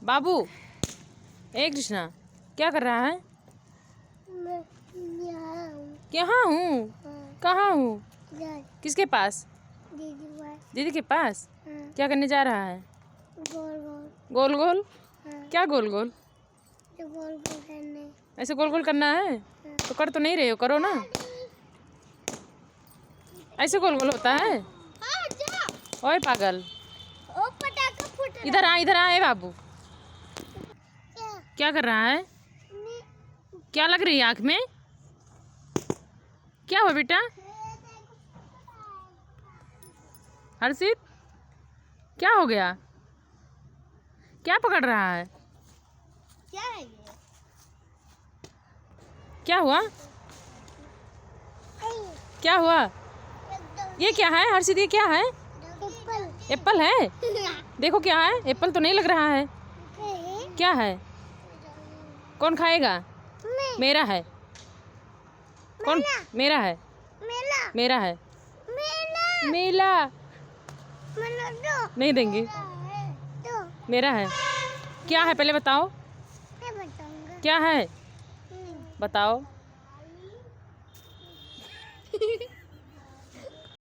बाबू, ए कृष्णा, क्या कर रहा है? मैं यहाँ हूँ। यहाँ हूँ? हाँ, कहाँ हूँ? इधर, किसके पास? दीदी पास। दीदी के पास? हाँ, क्या करने जा रहा है? गोल गोल। गोल गोल? हाँ, क्या गोल गोल? जो गोल गोल करने। ऐसे गोल गोल करना है? हाँ। तो कर तो नहीं रहे हो, करो ना। ऐसे गोल गोल होता है? हाँ, जा। ओए पागल, ओ पटाखा फूट रहा इधर आ, इधर आ। ए बाबू, क्या? क्या कर रहा है? मैं- क्या लग रही है आँख में? क्या हुआ बेटा? हर्षित, क्या हो गया? क्या पकड़ रहा है? क्या है ये? क्या हुआ? क्या हुआ? ये क्या है हर्षित? ये क्या है? एप्पल। एप्पल है? देखो क्या है? एप्पल तो नहीं लग रहा है। क्या है? कौन खाएगा? मैं। मेरा है। कौन? मेरा है। मेला। मेरा है। मेला। मेला मेला दो। नहीं देंगे। दो। मेरा है। क्या है पहले बताओ? मैं बताऊंगा। क्या है? बताओ।